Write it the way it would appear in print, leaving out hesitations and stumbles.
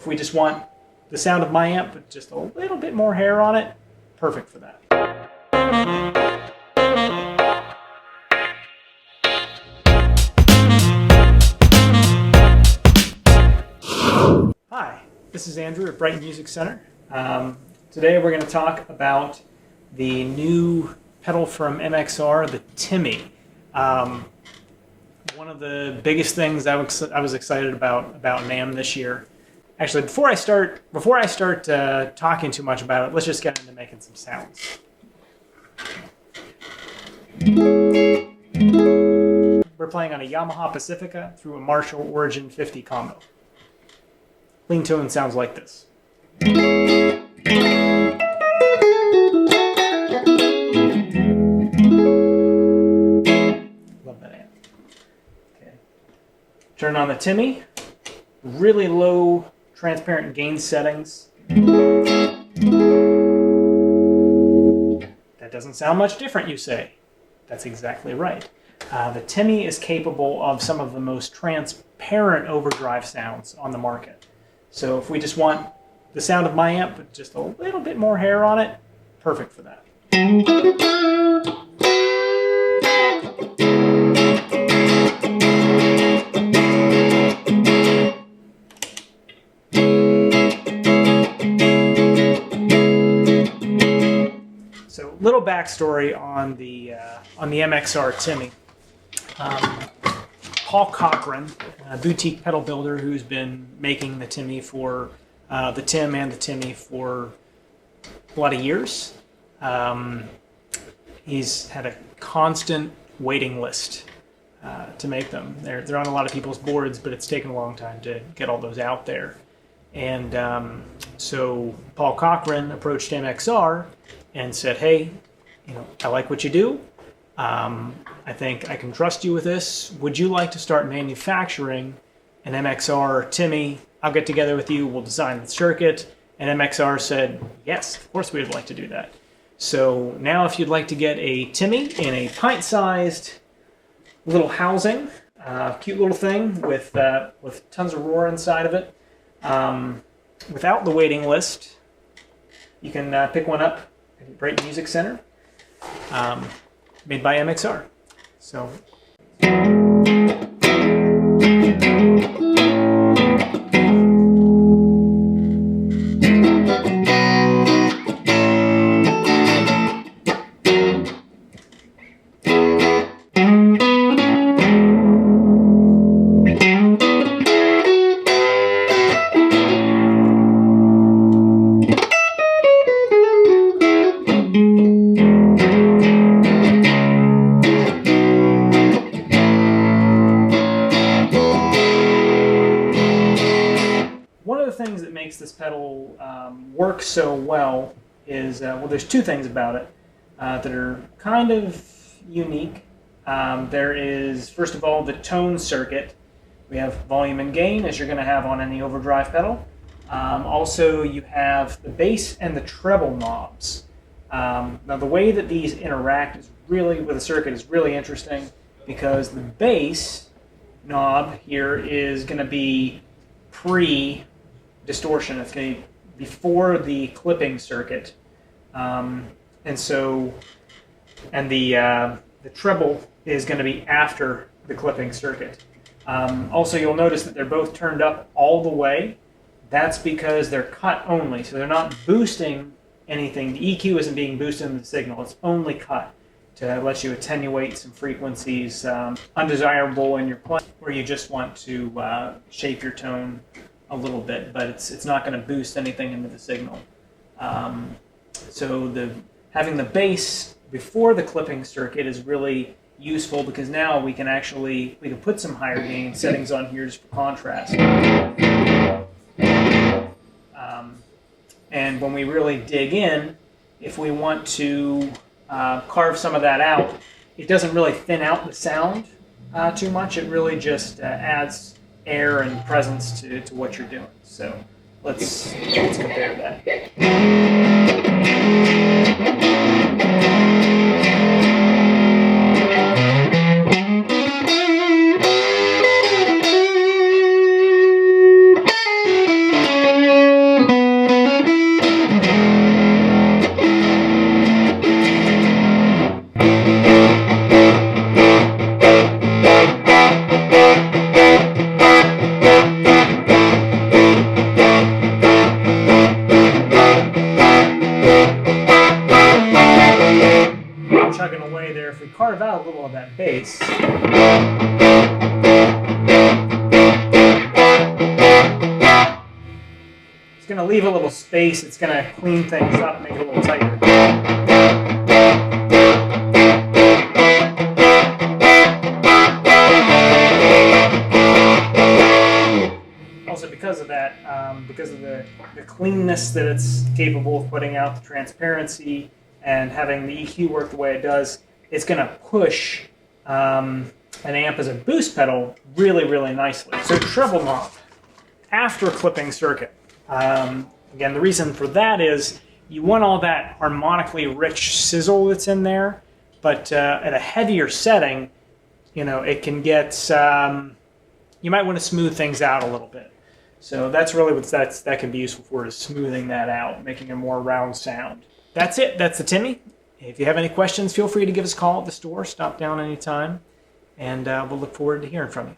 If we just want the sound of my amp with just a little bit more hair on it, perfect for that. Hi, this is Andrew at Brighton Music Center. Today we're going to talk about the new pedal from MXR, the Timmy. One of the biggest things I was excited about NAMM this year. Actually, before I start talking too much about it, let's just get into making some sounds. We're playing on a Yamaha Pacifica through a Marshall Origin 50 combo. Clean tone sounds like this. Love that amp. Okay. Turn on the Timmy. Really low transparent gain settings. That doesn't sound much different, you say. That's exactly right. The Timmy is capable of some of the most transparent overdrive sounds on the market. So if we just want the sound of my amp with just a little bit more hair on it, perfect for that. So, little backstory on the MXR Timmy. Paul Cochran, a boutique pedal builder who's been making the Timmy for the Tim and the Timmy for a lot of years. He's had a constant waiting list to make them. They're on a lot of people's boards, but it's taken a long time to get all those out there. And so Paul Cochran approached MXR and said, "Hey, I like what you do. I think I can trust you with this. Would you like to start manufacturing an MXR Timmy? I'll get together with you. We'll design the circuit." And MXR said, "Yes, of course we would like to do that." So now if you'd like to get a Timmy in a pint-sized little housing, cute little thing with tons of roar inside of it, without the waiting list, you can pick one up at Brighton Music Center, made by MXR. So. Things that makes this pedal work so well is, there's two things about it that are kind of unique. There is, first of all, the tone circuit. We have volume and gain, as you're going to have on any overdrive pedal. Also, you have the bass and the treble knobs. Now, the way that these interact with the circuit is really interesting, because the bass knob here is going to be pre-distortion. It's going to be before the clipping circuit, and the treble is going to be after the clipping circuit. Also, you'll notice that they're both turned up all the way. That's because they're cut only, so they're not boosting anything. The EQ isn't being boosted in the signal. It's only cut to let you attenuate some frequencies undesirable in your playing, where you just want to shape your tone a little bit, but it's not going to boost anything into the signal. So having the bass before the clipping circuit is really useful, because now we can put some higher gain settings on here just for contrast. And when we really dig in, if we want to carve some of that out, it doesn't really thin out the sound too much. It really just adds air and presence to what you're doing. So let's compare that. carve out a little of that bass. It's going to leave a little space. It's going to clean things up, make it a little tighter. Also, because of that, because of the cleanness that it's capable of putting out, the transparency, and having the EQ work the way it does, it's going to push an amp as a boost pedal really, really nicely. So treble knob after clipping circuit. Again, the reason for that is you want all that harmonically rich sizzle that's in there, but at a heavier setting, you know, it can get, you might want to smooth things out a little bit. So that's really what that can be useful for, is smoothing that out, making a more round sound. That's it. That's the Timmy. If you have any questions, feel free to give us a call at the store. Stop down anytime, and we'll look forward to hearing from you.